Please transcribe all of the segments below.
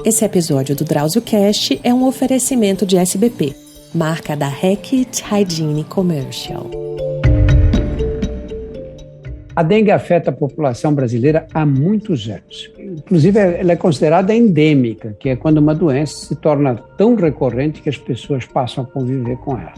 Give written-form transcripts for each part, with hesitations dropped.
Esse episódio do DrauzioCast é um oferecimento de SBP, marca da Reckitt Hygiene Commercial. A dengue afeta a população brasileira há muitos anos. Inclusive, ela é considerada endêmica, que é quando uma doença se torna tão recorrente que as pessoas passam a conviver com ela.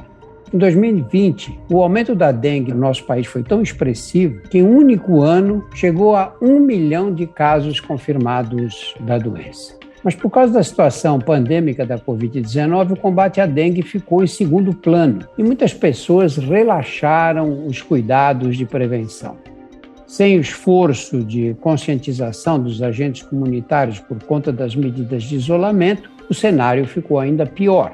Em 2020, o aumento da dengue no nosso país foi tão expressivo que em um único ano chegou a 1 milhão de casos confirmados da doença. Mas por causa da situação pandêmica da Covid-19, o combate à dengue ficou em segundo plano e muitas pessoas relaxaram os cuidados de prevenção. Sem o esforço de conscientização dos agentes comunitários por conta das medidas de isolamento, o cenário ficou ainda pior.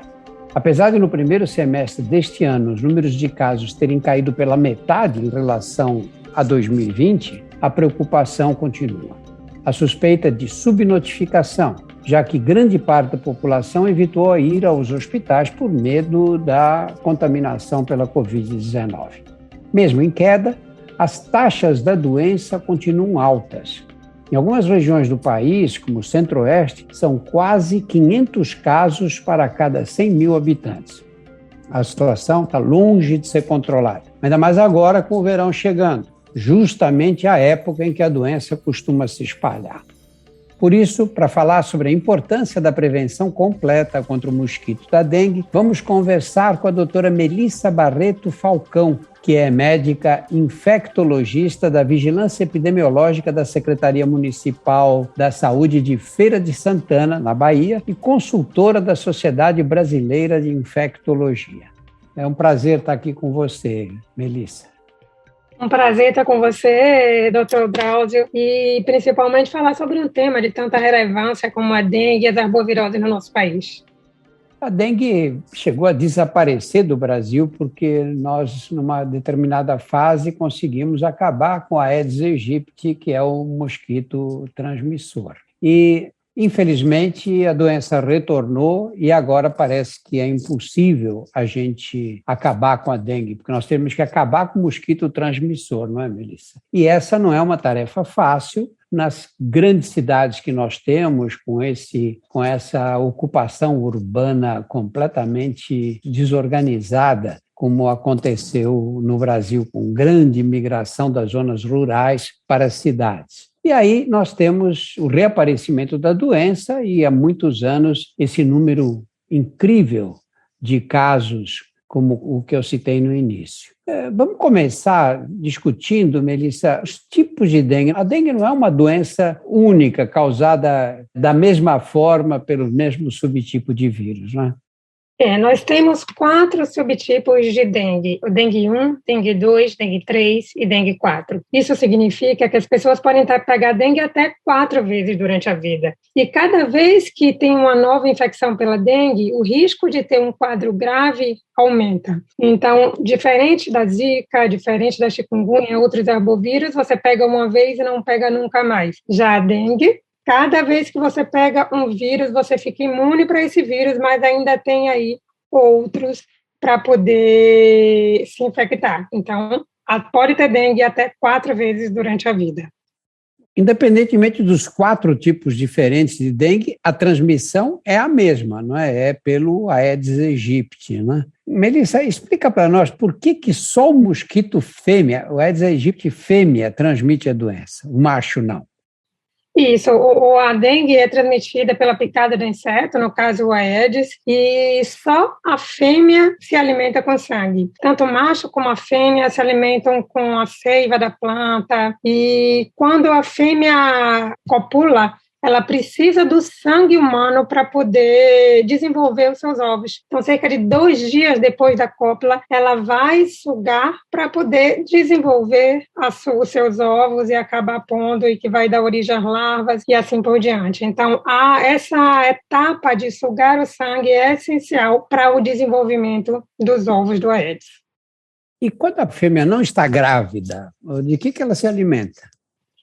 Apesar de no primeiro semestre deste ano os números de casos terem caído pela metade em relação a 2020, a preocupação continua. A suspeita de subnotificação, já que grande parte da população evitou ir aos hospitais por medo da contaminação pela Covid-19. Mesmo em queda, as taxas da doença continuam altas. Em algumas regiões do país, como o Centro-Oeste, são quase 500 casos para cada 100 mil habitantes. A situação está longe de ser controlada, ainda mais agora com o verão chegando, justamente a época em que a doença costuma se espalhar. Por isso, para falar sobre a importância da prevenção completa contra o mosquito da dengue, vamos conversar com a doutora Melissa Barreto Falcão, que é médica infectologista da Vigilância Epidemiológica da Secretaria Municipal da Saúde de Feira de Santana, na Bahia, e consultora da Sociedade Brasileira de Infectologia. É um prazer estar aqui com você, Melissa. Um prazer estar com você, Dr. Drauzio, e principalmente falar sobre um tema de tanta relevância como a dengue e as arboviroses no nosso país. A dengue chegou a desaparecer do Brasil porque nós, numa determinada fase, conseguimos acabar com a Aedes aegypti, que é o mosquito transmissor. E, infelizmente, a doença retornou e agora parece que é impossível a gente acabar com a dengue, porque nós temos que acabar com o mosquito transmissor, não é, Melissa? E essa não é uma tarefa fácil. Nas grandes cidades que nós temos, com essa ocupação urbana completamente desorganizada, como aconteceu no Brasil, com grande migração das zonas rurais para as cidades. E aí nós temos o reaparecimento da doença e há muitos anos esse número incrível de casos como o que eu citei no início. Vamos começar discutindo, Melissa, os tipos de dengue. A dengue não é uma doença única, causada da mesma forma pelo mesmo subtipo de vírus, não é? Nós temos 4 subtipos de dengue, o dengue 1, dengue 2, dengue 3 e dengue 4. Isso significa que as pessoas podem pegar dengue até 4 vezes durante a vida. E cada vez que tem uma nova infecção pela dengue, o risco de ter um quadro grave aumenta. Então, diferente da zika, diferente da chikungunya, outros arbovírus, você pega uma vez e não pega nunca mais. Já a dengue, cada vez que você pega um vírus, você fica imune para esse vírus, mas ainda tem aí outros para poder se infectar. Então, pode ter dengue até 4 vezes durante a vida. Independentemente dos 4 tipos diferentes de dengue, a transmissão é a mesma, não é? É pelo Aedes aegypti, né? Melissa, explica para nós por que só o mosquito fêmea, o Aedes aegypti fêmea, transmite a doença, o macho não. Isso, a dengue é transmitida pela picada do inseto, no caso o Aedes, e só a fêmea se alimenta com sangue. Tanto o macho como a fêmea se alimentam com a seiva da planta, e quando a fêmea copula, ela precisa do sangue humano para poder desenvolver os seus ovos. Então, cerca de 2 dias depois da cópula, ela vai sugar para poder desenvolver os seus ovos e acabar pondo, e que vai dar origem às larvas e assim por diante. Então, essa etapa de sugar o sangue é essencial para o desenvolvimento dos ovos do Aedes. E quando a fêmea não está grávida, de que ela se alimenta?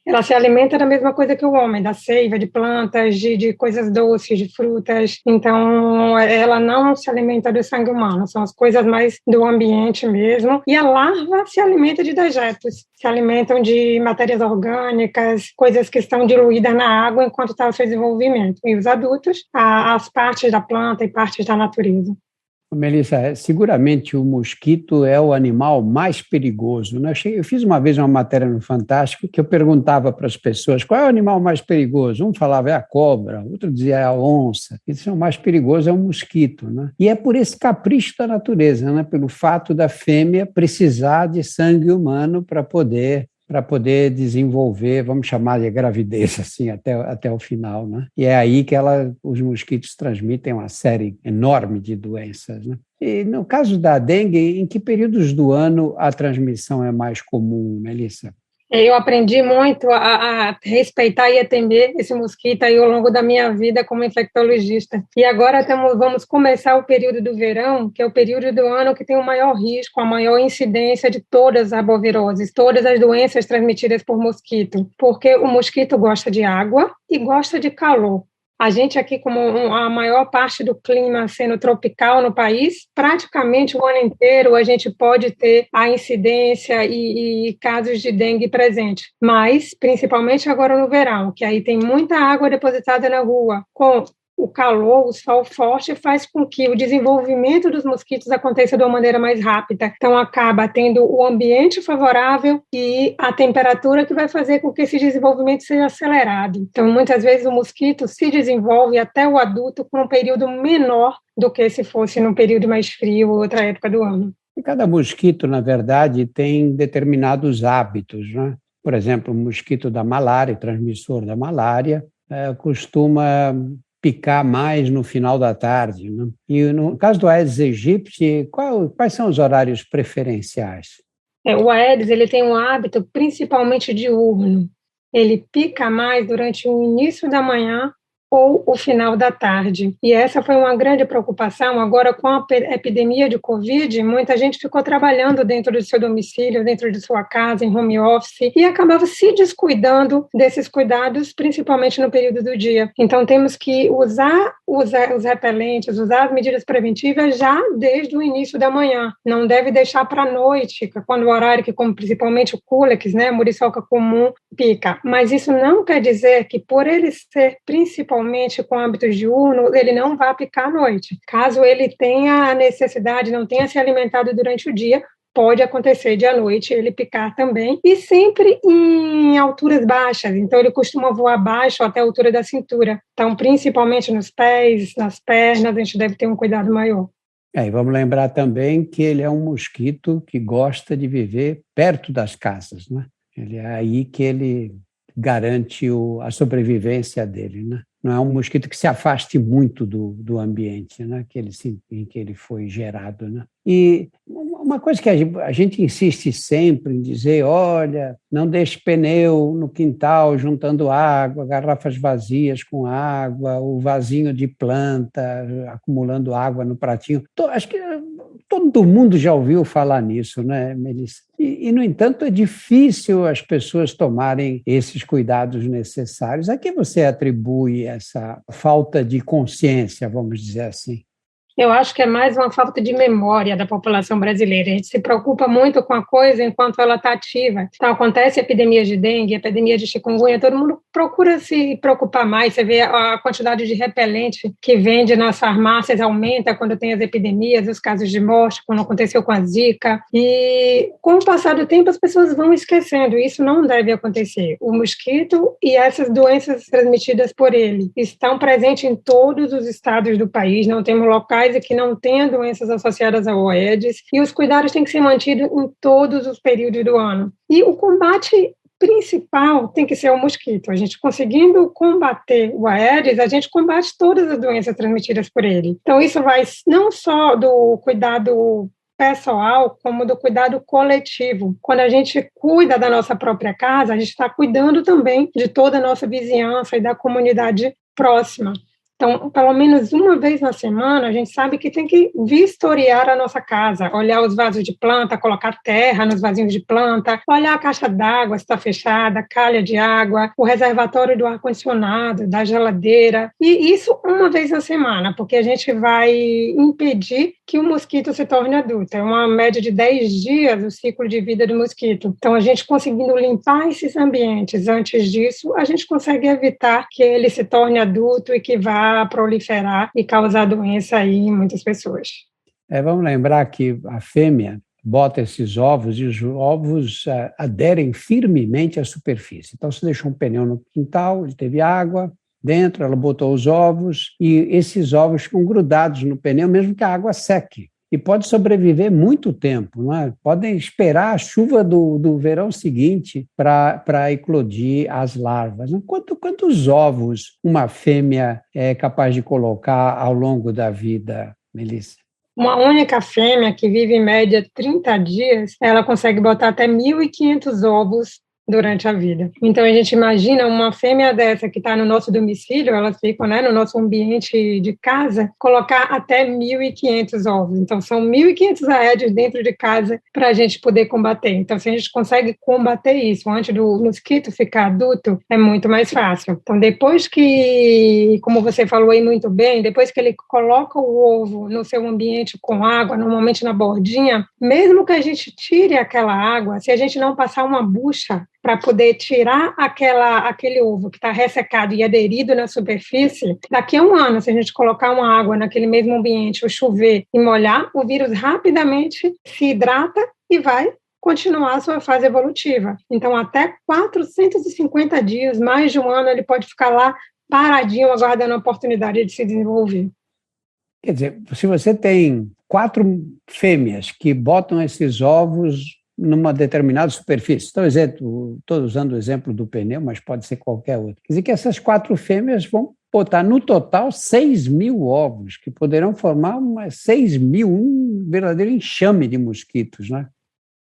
ela se alimenta da mesma coisa que o homem, da seiva, de plantas, de coisas doces, de frutas. Então, ela não se alimenta do sangue humano, são as coisas mais do ambiente mesmo. E a larva se alimenta de dejetos, se alimentam de matérias orgânicas, coisas que estão diluídas na água enquanto está o seu desenvolvimento. E os adultos, as partes da planta e partes da natureza. Melissa, seguramente o mosquito é o animal mais perigoso, né? Eu fiz uma vez uma matéria no Fantástico que eu perguntava para as pessoas qual é o animal mais perigoso. Um falava é a cobra, outro dizia é a onça. Eles são mais perigoso é o mosquito, né? E é por esse capricho da natureza, né? Pelo fato da fêmea precisar de sangue humano para poder desenvolver, vamos chamar de gravidez, assim, até o final, né? E é aí que os mosquitos transmitem uma série enorme de doenças, né? E no caso da dengue, em que períodos do ano a transmissão é mais comum, Melissa? Eu aprendi muito a respeitar e a temer esse mosquito aí ao longo da minha vida como infectologista. E agora vamos começar o período do verão, que é o período do ano que tem o maior risco, a maior incidência de todas as arboviroses, todas as doenças transmitidas por mosquito, porque o mosquito gosta de água e gosta de calor. A gente aqui, como a maior parte do clima sendo tropical no país, praticamente o ano inteiro a gente pode ter a incidência e casos de dengue presente. Mas, principalmente agora no verão, que aí tem muita água depositada na rua, com o calor, o sol forte, faz com que o desenvolvimento dos mosquitos aconteça de uma maneira mais rápida. Então, acaba tendo o ambiente favorável e a temperatura que vai fazer com que esse desenvolvimento seja acelerado. Então, muitas vezes o mosquito se desenvolve até o adulto com um período menor do que se fosse num período mais frio ou outra época do ano. E cada mosquito, na verdade, tem determinados hábitos, né? Por exemplo, o mosquito da malária, transmissor da malária, costuma picar mais no final da tarde, né? E no caso do Aedes aegypti, quais são os horários preferenciais? O Aedes ele tem um hábito principalmente diurno. Ele pica mais durante o início da manhã ou o final da tarde. E essa foi uma grande preocupação. Agora, com a epidemia de Covid, muita gente ficou trabalhando dentro do seu domicílio, dentro de sua casa, em home office, e acabava se descuidando desses cuidados, principalmente no período do dia. Então, temos que usar os repelentes, usar as medidas preventivas já desde o início da manhã. Não deve deixar para a noite, quando o horário que, como principalmente o Culex, né, a muriçoca comum, pica. Mas isso não quer dizer que, por ele ser principalmente com hábitos diurnos, ele não vai picar à noite. Caso ele tenha a necessidade, não tenha se alimentado durante o dia, pode acontecer de à noite ele picar também, e sempre em alturas baixas. Então, ele costuma voar baixo até a altura da cintura. Então, principalmente nos pés, nas pernas, a gente deve ter um cuidado maior. E vamos lembrar também que ele é um mosquito que gosta de viver perto das casas, né? É aí que ele garante a sobrevivência dele, né? Não é um mosquito que se afaste muito do ambiente, né, em que ele foi gerado, né? E uma coisa que a gente insiste sempre em dizer, olha, não deixe pneu no quintal juntando água, garrafas vazias com água, o vasinho de planta acumulando água no pratinho. Acho que todo mundo já ouviu falar nisso, né, Melissa? E, no entanto, é difícil as pessoas tomarem esses cuidados necessários. A que você atribui essa falta de consciência, vamos dizer assim? Eu acho que é mais uma falta de memória da população brasileira. A gente se preocupa muito com a coisa enquanto ela está ativa. Então, acontece epidemias de dengue, epidemia de chikungunya, todo mundo procura se preocupar mais. Você vê a quantidade de repelente que vende nas farmácias aumenta quando tem as epidemias, os casos de morte, quando aconteceu com a Zika. E com o passar do tempo, as pessoas vão esquecendo. Isso não deve acontecer. O mosquito e essas doenças transmitidas por ele estão presentes em todos os estados do país. Não temos locais e que não tenha doenças associadas ao Aedes, e os cuidados têm que ser mantidos em todos os períodos do ano. E o combate principal tem que ser o mosquito. A gente conseguindo combater o Aedes, a gente combate todas as doenças transmitidas por ele. Então, isso vai não só do cuidado pessoal, como do cuidado coletivo. Quando a gente cuida da nossa própria casa, a gente está cuidando também de toda a nossa vizinhança e da comunidade próxima. Então, pelo menos uma vez na semana, a gente sabe que tem que vistoriar a nossa casa, olhar os vasos de planta, colocar terra nos vasinhos de planta, olhar a caixa d'água se está fechada, a calha de água, o reservatório do ar-condicionado, da geladeira, e isso uma vez na semana, porque a gente vai impedir que o mosquito se torne adulto. É uma média de 10 dias o ciclo de vida do mosquito. Então, a gente conseguindo limpar esses ambientes antes disso, a gente consegue evitar que ele se torne adulto e que vá proliferar e causar doença aí em muitas pessoas. Vamos lembrar que a fêmea bota esses ovos e os ovos aderem firmemente à superfície. Então, você deixou um pneu no quintal, ele teve água dentro, ela botou os ovos e esses ovos ficam grudados no pneu, mesmo que a água seque. E pode sobreviver muito tempo, não é? Podem esperar a chuva do verão seguinte para eclodir as larvas. Quantos ovos uma fêmea é capaz de colocar ao longo da vida, Melissa? Uma única fêmea que vive em média 30 dias, ela consegue botar até 1.500 ovos durante a vida. Então, a gente imagina uma fêmea dessa que está no nosso domicílio, elas ficam, né, no nosso ambiente de casa, colocar até 1.500 ovos. Então, são 1.500 aedes dentro de casa para a gente poder combater. Então, se a gente consegue combater isso antes do mosquito ficar adulto, é muito mais fácil. Então, depois que, como você falou aí muito bem, depois que ele coloca o ovo no seu ambiente com água, normalmente na bordinha, mesmo que a gente tire aquela água, se a gente não passar uma bucha para poder tirar aquele ovo que está ressecado e aderido na superfície, daqui a um ano, se a gente colocar uma água naquele mesmo ambiente, ou chover e molhar, o vírus rapidamente se hidrata e vai continuar a sua fase evolutiva. Então, até 450 dias, mais de um ano, ele pode ficar lá paradinho, aguardando a oportunidade de se desenvolver. Quer dizer, se você tem 4 fêmeas que botam esses ovos numa determinada superfície. Estou usando o exemplo do pneu, mas pode ser qualquer outro. Quer dizer que essas 4 fêmeas vão botar no total 6.000 ovos, que poderão formar 6.000, um verdadeiro enxame de mosquitos, né?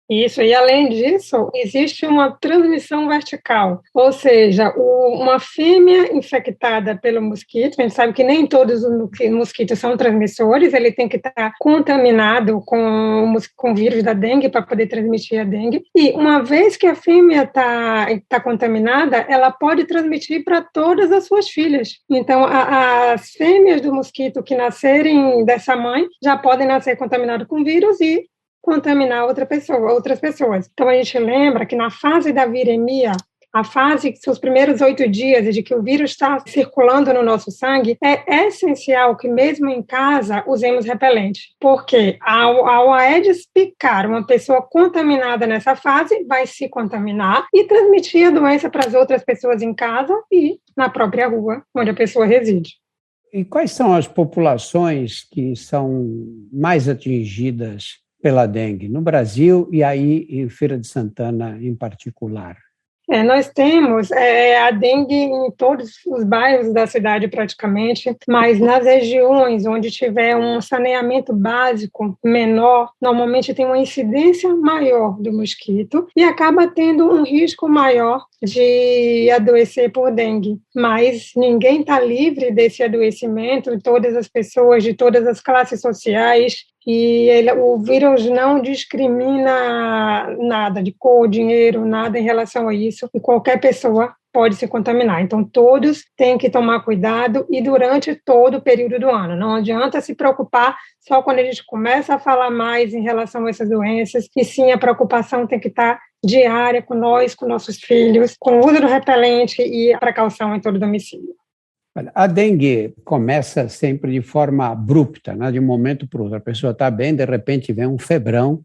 Isso, e além disso, existe uma transmissão vertical, ou seja, uma fêmea infectada pelo mosquito, a gente sabe que nem todos os mosquitos são transmissores, ele tem que estar contaminado com o vírus da dengue para poder transmitir a dengue, e uma vez que a fêmea está contaminada, ela pode transmitir para todas as suas filhas. Então, as fêmeas do mosquito que nascerem dessa mãe já podem nascer contaminadas com vírus e contaminar outras pessoas. Então, a gente lembra que na fase da viremia, a fase que são os primeiros 8 dias de que o vírus está circulando no nosso sangue, é essencial que mesmo em casa usemos repelente, porque ao Aedes picar uma pessoa contaminada nessa fase, vai se contaminar e transmitir a doença para as outras pessoas em casa e na própria rua onde a pessoa reside. E quais são as populações que são mais atingidas pela dengue no Brasil e aí em Feira de Santana em particular? Nós temos a dengue em todos os bairros da cidade praticamente, mas nas regiões onde tiver um saneamento básico menor, normalmente tem uma incidência maior do mosquito e acaba tendo um risco maior de adoecer por dengue. Mas ninguém está livre desse adoecimento, todas as pessoas de todas as classes sociais, e o vírus não discrimina nada de cor, dinheiro, nada em relação a isso, e qualquer pessoa pode se contaminar. Então, todos têm que tomar cuidado e durante todo o período do ano. Não adianta se preocupar só quando a gente começa a falar mais em relação a essas doenças, e sim, a preocupação tem que estar diária com nós, com nossos filhos, com o uso do repelente e a precaução em todo o domicílio. A dengue começa sempre de forma abrupta, né? De um momento para o outro. A pessoa está bem, de repente vem um febrão,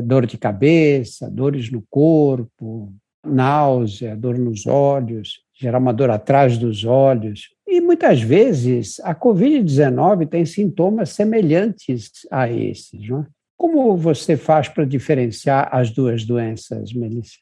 dor de cabeça, dores no corpo, náusea, dor nos olhos, gerar uma dor atrás dos olhos. E muitas vezes a Covid-19 tem sintomas semelhantes a esses, não é? Como você faz para diferenciar as duas doenças, Melissa?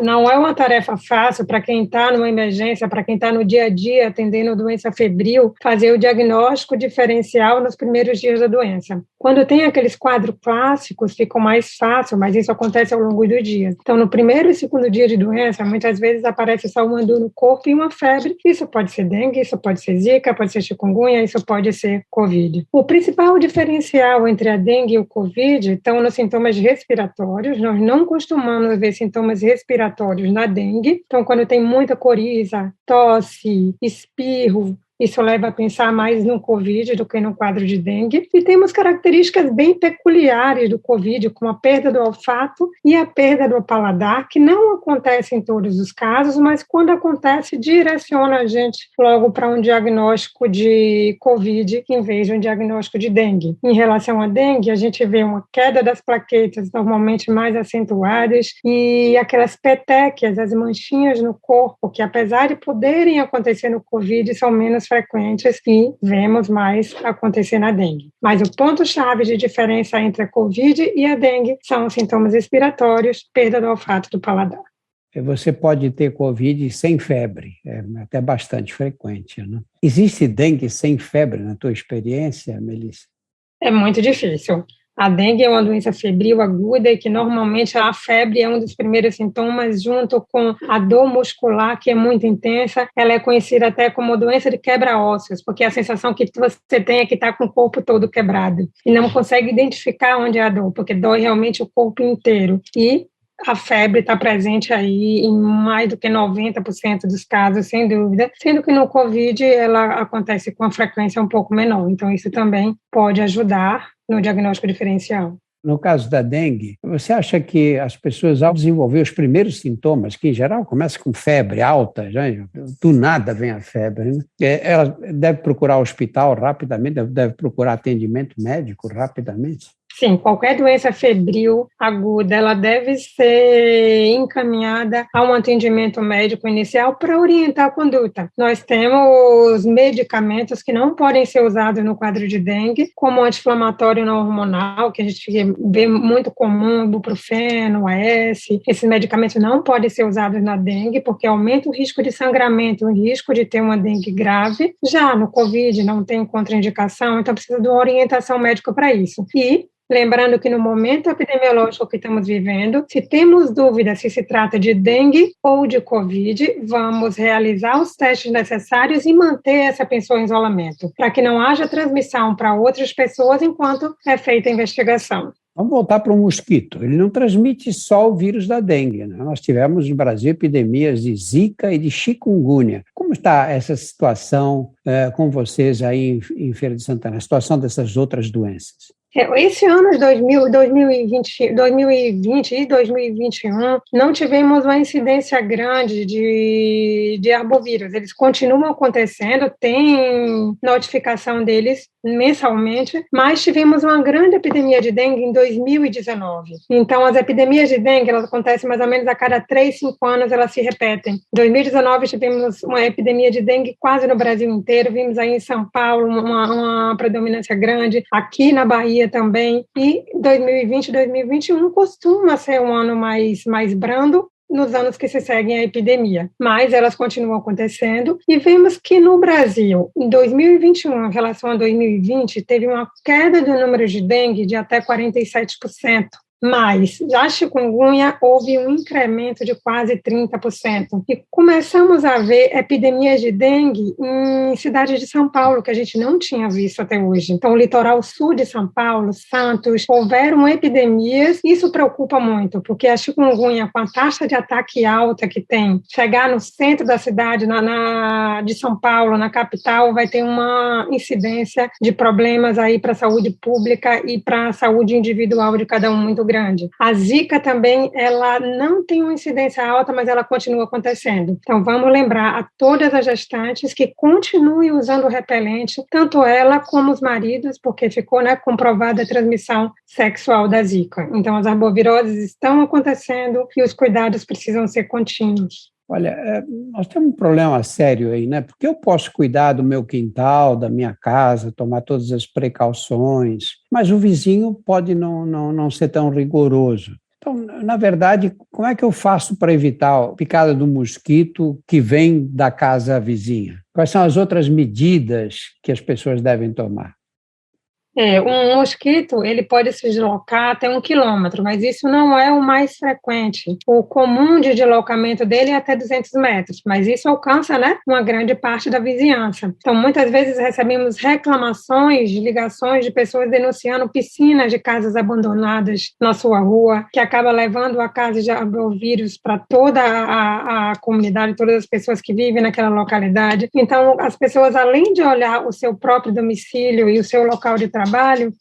Não é uma tarefa fácil para quem está numa emergência, para quem está no dia a dia atendendo doença febril, fazer o diagnóstico diferencial nos primeiros dias da doença. Quando tem aqueles quadros clássicos, fica mais fácil, mas isso acontece ao longo do dia. Então, no primeiro e segundo dia de doença, muitas vezes aparece só uma dor no corpo e uma febre. Isso pode ser dengue, isso pode ser zika, pode ser chikungunya, isso pode ser covid. O principal diferencial entre a dengue e o covid estão nos sintomas respiratórios. Nós não costumamos ver sintomas respiratórios na dengue. Então, quando tem muita coriza, tosse, espirro, isso leva a pensar mais no COVID do que no quadro de dengue. E temos características bem peculiares do COVID, como a perda do olfato e a perda do paladar, que não acontece em todos os casos, mas quando acontece, direciona a gente logo para um diagnóstico de COVID em vez de um diagnóstico de dengue. Em relação à dengue, a gente vê uma queda das plaquetas normalmente mais acentuadas e aquelas petequias, as manchinhas no corpo, que apesar de poderem acontecer no COVID, são menos frequentes e vemos mais acontecer na dengue. Mas o ponto-chave de diferença entre a COVID e a dengue são os sintomas respiratórios, perda do olfato e do paladar. Você pode ter COVID sem febre, é até bastante frequente, né? Existe dengue sem febre na tua experiência, Melissa? É muito difícil. A dengue é uma doença febril aguda e que normalmente a febre é um dos primeiros sintomas, junto com a dor muscular, que é muito intensa. Ela é conhecida até como doença de quebra-ósseos, porque a sensação que você tem é que está com o corpo todo quebrado e não consegue identificar onde é a dor, porque dói realmente o corpo inteiro. E a febre está presente aí em mais do que 90% dos casos, sem dúvida, sendo que no COVID ela acontece com uma frequência um pouco menor. Então, isso também pode ajudar no diagnóstico diferencial. No caso da dengue, você acha que as pessoas, ao desenvolver os primeiros sintomas, que em geral começa com febre alta, já, do nada vem a febre, né? Ela deve procurar o hospital rapidamente, deve procurar atendimento médico rapidamente? Sim, qualquer doença febril aguda, ela deve ser encaminhada a um atendimento médico inicial para orientar a conduta. Nós temos medicamentos que não podem ser usados no quadro de dengue, como o anti-inflamatório não hormonal, que a gente vê muito comum, ibuprofeno, AS. Esses medicamentos não podem ser usados na dengue, porque aumenta o risco de sangramento, o risco de ter uma dengue grave. Já no COVID não tem contraindicação, então precisa de uma orientação médica para isso. E lembrando que no momento epidemiológico que estamos vivendo, se temos dúvida se se trata de dengue ou de COVID, vamos realizar os testes necessários e manter essa pessoa em isolamento, para que não haja transmissão para outras pessoas enquanto é feita a investigação. Vamos voltar para o mosquito. Ele não transmite só o vírus da dengue, né? Nós tivemos no Brasil epidemias de zika e de chikungunya. Como está essa situação com vocês aí em Feira de Santana, a situação dessas outras doenças? Esse ano de 2020 e 2021, não tivemos uma incidência grande de arbovírus. Eles continuam acontecendo, tem notificação deles mensalmente, mas tivemos uma grande epidemia de dengue em 2019. Então, as epidemias de dengue, elas acontecem mais ou menos a cada 3, 5 anos, elas se repetem. Em 2019, tivemos uma epidemia de dengue quase no Brasil inteiro, vimos aí em São Paulo uma predominância grande, aqui na Bahia também, e 2020 e 2021 costuma ser um ano mais brando nos anos que se seguem a epidemia, mas elas continuam acontecendo e vemos que no Brasil, em 2021, em relação a 2020, teve uma queda do número de dengue de até 47%. Mas, já chikungunya, houve um incremento de quase 30%. E começamos a ver epidemias de dengue em cidades de São Paulo, que a gente não tinha visto até hoje. Então, o litoral sul de São Paulo, Santos, houveram epidemias. Isso preocupa muito, porque a chikungunya, com a taxa de ataque alta que tem, chegar no centro da cidade, de São Paulo, na capital, vai ter uma incidência de problemas aí para a saúde pública e para a saúde individual de cada um muito grande. A zika também, ela não tem uma incidência alta, mas ela continua acontecendo. Então, vamos lembrar a todas as gestantes que continuem usando o repelente, tanto ela como os maridos, porque ficou, comprovada a transmissão sexual da zika. Então, as arboviroses estão acontecendo e os cuidados precisam ser contínuos. Olha, nós temos um problema sério aí, né? Porque eu posso cuidar do meu quintal, da minha casa, tomar todas as precauções, mas o vizinho pode não ser tão rigoroso. Então, na verdade, como é que eu faço para evitar a picada do mosquito que vem da casa vizinha? Quais são as outras medidas que as pessoas devem tomar? Um mosquito, ele pode se deslocar até 1 quilômetro, mas isso não é o mais frequente. O comum de deslocamento dele é até 200 metros, mas isso alcança, né, uma grande parte da vizinhança. Então, muitas vezes recebemos reclamações, ligações de pessoas denunciando piscinas de casas abandonadas na sua rua, que acaba levando a casa de arbovírus para toda a comunidade, todas as pessoas que vivem naquela localidade. Então, as pessoas, além de olhar o seu próprio domicílio e o seu local de trabalho,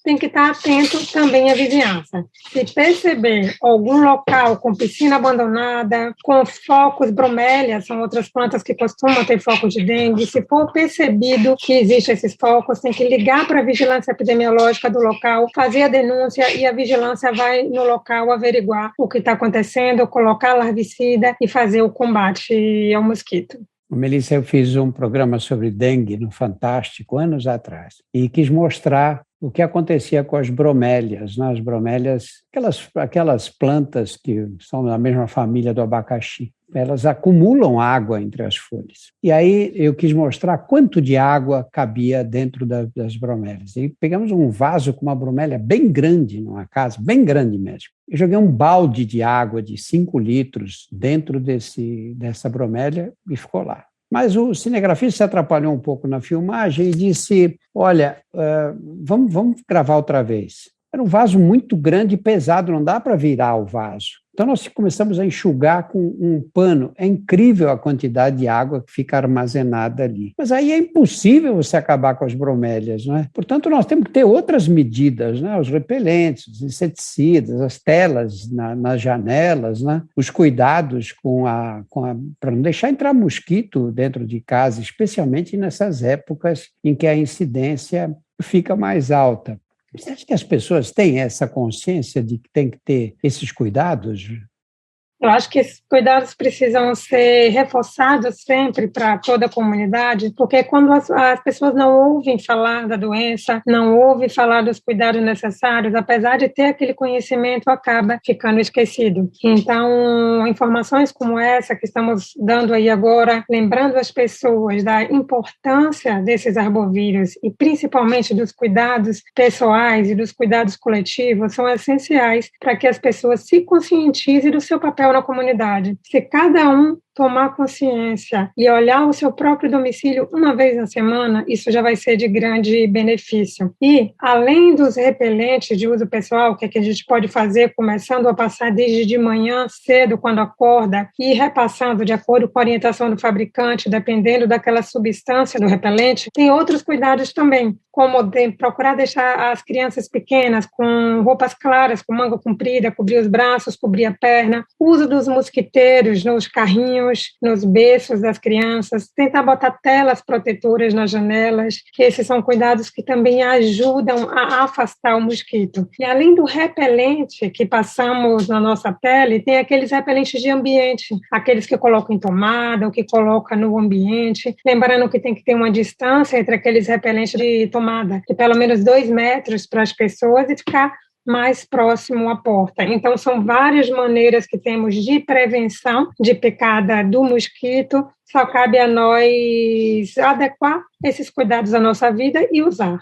tem que estar atento também à vizinhança. Se perceber algum local com piscina abandonada, com focos, bromélias, são outras plantas que costumam ter focos de dengue, se for percebido que existem esses focos, tem que ligar para a vigilância epidemiológica do local, fazer a denúncia e a vigilância vai no local averiguar o que está acontecendo, colocar larvicida e fazer o combate ao mosquito. Melissa, eu fiz um programa sobre dengue no Fantástico, anos atrás, e quis mostrar o que acontecia com as bromélias, né? As bromélias, aquelas plantas que são da mesma família do abacaxi, elas acumulam água entre as folhas. E aí eu quis mostrar quanto de água cabia dentro das bromélias. E pegamos um vaso com uma bromélia bem grande numa casa, bem grande mesmo. Eu joguei um balde de água de 5 litros dentro dessa bromélia e ficou lá. Mas o cinegrafista se atrapalhou um pouco na filmagem e disse, olha, vamos gravar outra vez. Era um vaso muito grande e pesado, não dá para virar o vaso. Então nós começamos a enxugar com um pano. É incrível a quantidade de água que fica armazenada ali. Mas aí é impossível você acabar com as bromélias, não é? Portanto, nós temos que ter outras medidas, né? Os repelentes, os inseticidas, as telas nas janelas, né? Os cuidados para não deixar entrar mosquito dentro de casa, especialmente nessas épocas em que a incidência fica mais alta. Você acha que as pessoas têm essa consciência de que tem que ter esses cuidados? Eu acho que esses cuidados precisam ser reforçados sempre para toda a comunidade, porque quando as pessoas não ouvem falar da doença, não ouvem falar dos cuidados necessários, apesar de ter aquele conhecimento, acaba ficando esquecido. Então, informações como essa que estamos dando aí agora, lembrando as pessoas da importância desses arbovírus e principalmente dos cuidados pessoais e dos cuidados coletivos, são essenciais para que as pessoas se conscientizem do seu papel na comunidade. Se cada um tomar consciência e olhar o seu próprio domicílio uma vez na semana, isso já vai ser de grande benefício. E, além dos repelentes de uso pessoal, o que a gente pode fazer, começando a passar desde de manhã cedo, quando acorda, e repassando de acordo com a orientação do fabricante, dependendo daquela substância do repelente, tem outros cuidados também, como procurar deixar as crianças pequenas com roupas claras, com manga comprida, cobrir os braços, cobrir a perna, uso dos mosquiteiros nos carrinhos, nos berços das crianças, tentar botar telas protetoras nas janelas, que esses são cuidados que também ajudam a afastar o mosquito. E além do repelente que passamos na nossa pele, tem aqueles repelentes de ambiente, aqueles que colocam em tomada, ou que colocam no ambiente, lembrando que tem que ter uma distância entre aqueles repelentes de tomada, de pelo menos 2 metros para as pessoas e ficar mais próximo à porta. Então, são várias maneiras que temos de prevenção de picada do mosquito, só cabe a nós adequar esses cuidados à nossa vida e usar.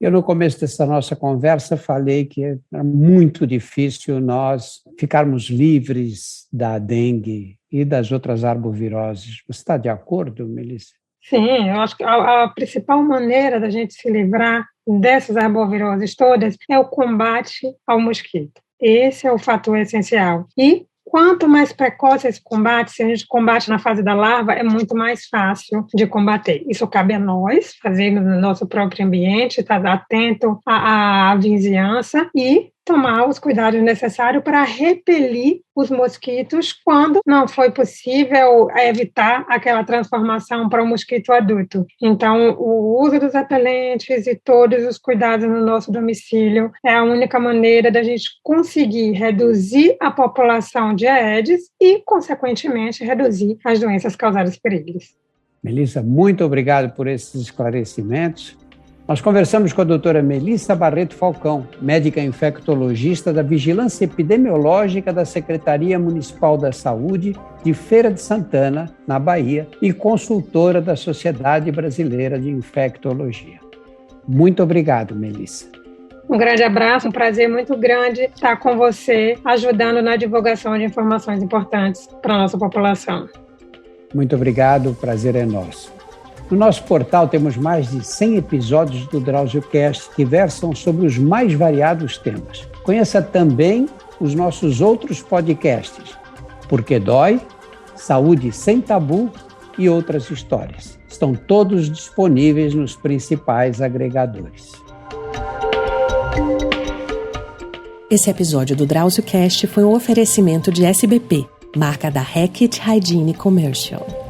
Eu, no começo dessa nossa conversa, falei que era muito difícil nós ficarmos livres da dengue e das outras arboviroses. Você está de acordo, Melissa? Sim, eu acho que a principal maneira da gente se livrar dessas arboviroses todas é o combate ao mosquito. Esse é o fator essencial. E quanto mais precoce esse combate, se a gente combate na fase da larva, é muito mais fácil de combater. Isso cabe a nós, fazer no nosso próprio ambiente, estar atento à vizinhança e tomar os cuidados necessários para repelir os mosquitos quando não foi possível evitar aquela transformação para o mosquito adulto. Então, o uso dos repelentes e todos os cuidados no nosso domicílio é a única maneira da gente conseguir reduzir a população de Aedes e, consequentemente, reduzir as doenças causadas por eles. Melissa, muito obrigado por esses esclarecimentos. Nós conversamos com a doutora Melissa Barreto Falcão, médica infectologista da Vigilância Epidemiológica da Secretaria Municipal da Saúde de Feira de Santana, na Bahia, e consultora da Sociedade Brasileira de Infectologia. Muito obrigado, Melissa. Um grande abraço, um prazer muito grande estar com você, ajudando na divulgação de informações importantes para a nossa população. Muito obrigado, o prazer é nosso. No nosso portal temos mais de 100 episódios do DrauzioCast que versam sobre os mais variados temas. Conheça também os nossos outros podcasts, Porque Dói, Saúde Sem Tabu e outras histórias. Estão todos disponíveis nos principais agregadores. Esse episódio do DrauzioCast foi um oferecimento de SBP, marca da Hackett Hygiene Commercial.